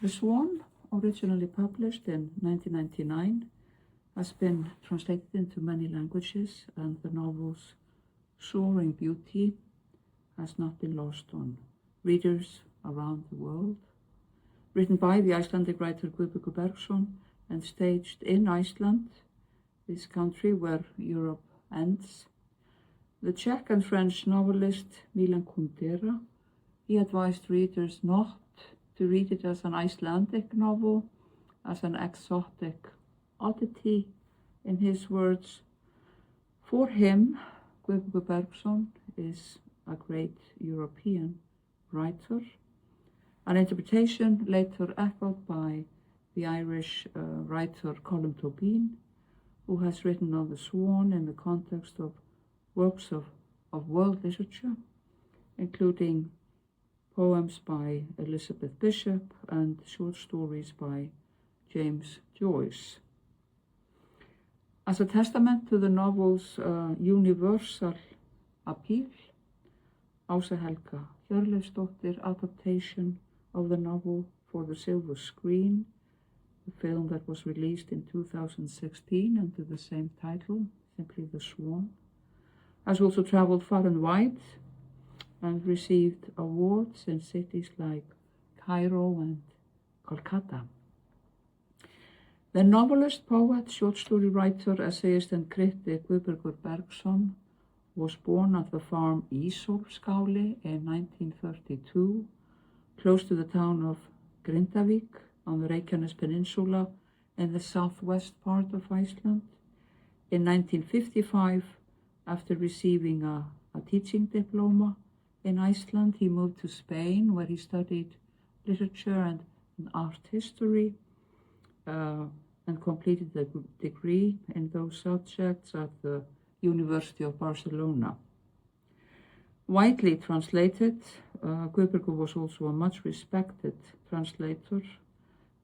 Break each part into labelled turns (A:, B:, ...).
A: The Swan, originally published in 1999, has been translated into many languages, and the novel's soaring beauty has not been lost on readers around the world. Written by the Icelandic writer Gudberga Bergsona and staged in Iceland, this country where Europe ends, the Czech and French novelist Milan Kundera, he advised readers not to read it as an Icelandic novel, as an exotic oddity, in his words. For him, Gudberga Bergsona is a great European writer, an interpretation later echoed by the Irish writer Colm Tóibín, who has written on the Swan in the context of works of world literature, including poems by Elizabeth Bishop and short stories by James Joyce. As a testament to the novel's universal appeal, Ása Helga Hjörleifsdóttir adaptation of the novel for the silver screen, the film that was released in 2016 under the same title, simply The Swan, has also traveled far and wide and received awards in cities like Cairo and Kolkata. The novelist, poet, short story writer, essayist and critic Gudberga Bergsona was born at the farm Ísólfskáli in 1932, close to the town of Grindavík on the Reykjanes Peninsula in the southwest part of Iceland. In 1955, after receiving a teaching diploma in Iceland, he moved to Spain, where he studied literature and art history and completed the degree in those subjects at the University of Barcelona. Widely translated, Gudberga was also a much respected translator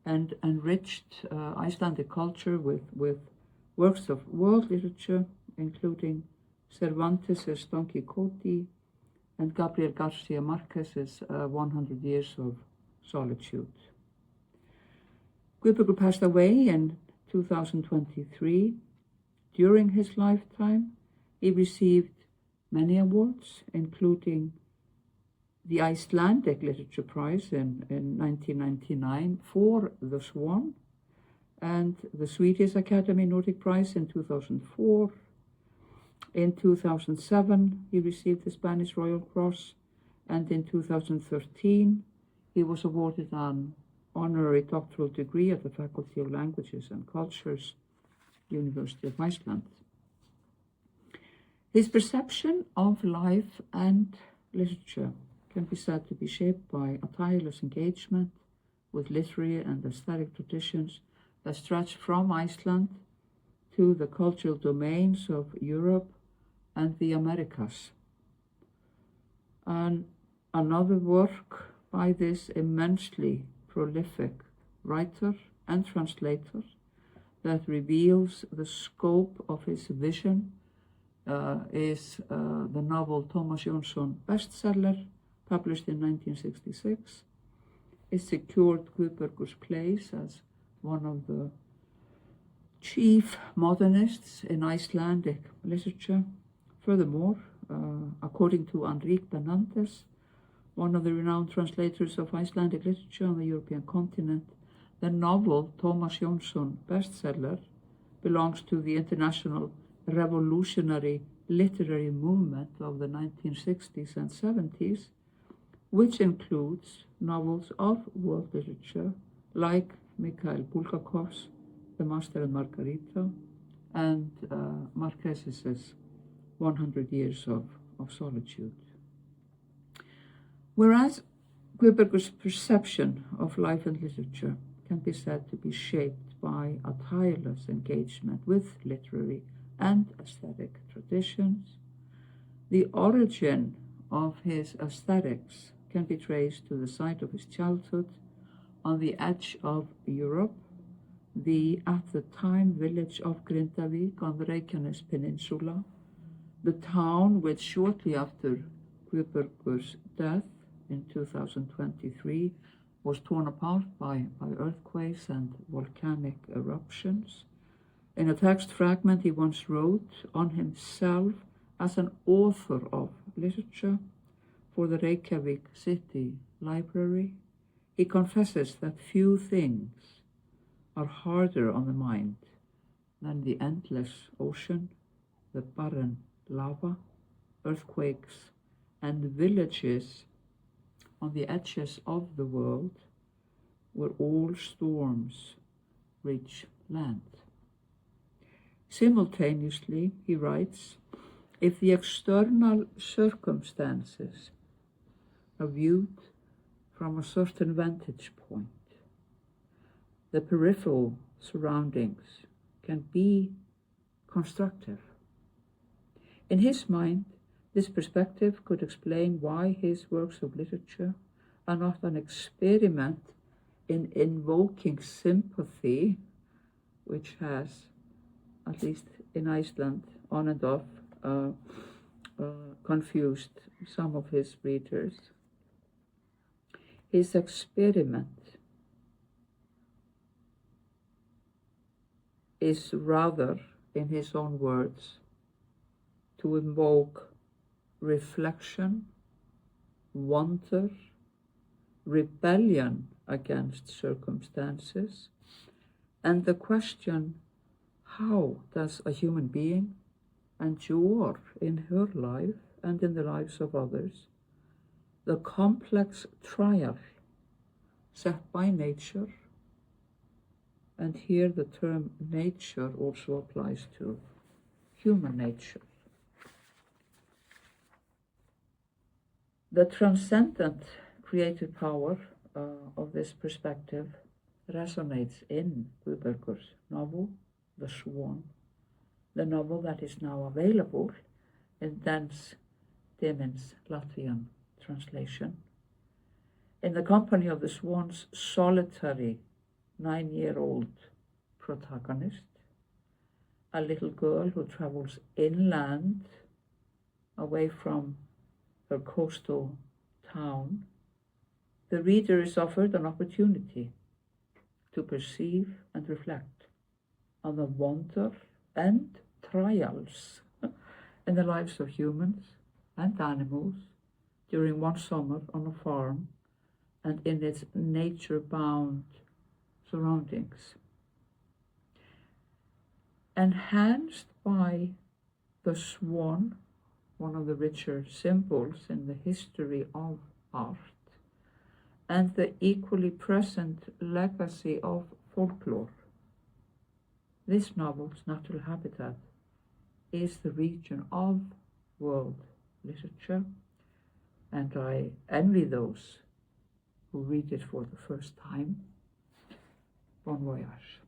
A: and enriched Icelandic culture with works of world literature, including Cervantes' Don Quixote and Gabriel Garcia Marquez's 100 Years of Solitude. Gudberga passed away in 2023. During his lifetime, he received many awards, including the Icelandic Literature Prize in 1999 for The Swan, and the Swedish Academy Nordic Prize in 2004. In 2007, he received the Spanish Royal Cross, and in 2013, he was awarded an honorary doctoral degree at the Faculty of Languages and Cultures, University of Iceland. His perception of life and literature can be said to be shaped by a tireless engagement with literary and aesthetic traditions that stretch from Iceland to the cultural domains of Europe and the Americas. And another work by this immensely prolific writer and translator that reveals the scope of his vision is the novel Tómas Jónsson bestseller, published in 1966. It secured Gudberga's place as one of the chief modernists in Icelandic literature. Furthermore, according to Enrique Benantes, one of the renowned translators of Icelandic literature on the European continent, the novel Tómas Jónsson bestseller belongs to the international revolutionary literary movement of the 1960s and 70s, which includes novels of world literature like Mikhail Bulgakov's The Master and Margarita and Marquez's 100 Years of Solitude. Whereas Gudberga's perception of life and literature can be said to be shaped by a tireless engagement with literary and aesthetic traditions, the origin of his aesthetics can be traced to the site of his childhood on the edge of Europe, the at the time village of Grindavík on the Reykjanes Peninsula, the town which shortly after Gudberga's death in 2023 was torn apart by earthquakes and volcanic eruptions. In a text fragment he once wrote on himself as an author of literature for the Reykjavik City Library, he confesses that few things are harder on the mind than the endless ocean, the barren lava, earthquakes, and villages on the edges of the world where all storms reach land. Simultaneously, he writes, if the external circumstances are viewed from a certain vantage point, the peripheral surroundings can be constructive. In his mind, this perspective could explain why his works of literature are not an experiment in invoking sympathy, which has, at least in Iceland, on and off, confused some of his readers. His experiment is rather, in his own words, to invoke reflection, wonder, rebellion against circumstances, and the question, how does a human being endure in her life and in the lives of others the complex trial set by nature? And here the term nature also applies to human nature. The transcendent creative power of this perspective resonates in Gudberga's novel, The Swan, the novel that is now available in Dens Dimiņš's Latvian translation. In the company of the Swan's solitary 9-year-old protagonist, a little girl who travels inland away from her coastal town, the reader is offered an opportunity to perceive and reflect on the wonder and trials in the lives of humans and animals during one summer on a farm and in its nature-bound surroundings. Enhanced by the swan, one of the richer symbols in the history of art, and the equally present legacy of folklore, this novel's natural habitat is the region of world literature, and I envy those who read it for the first time. Bon voyage.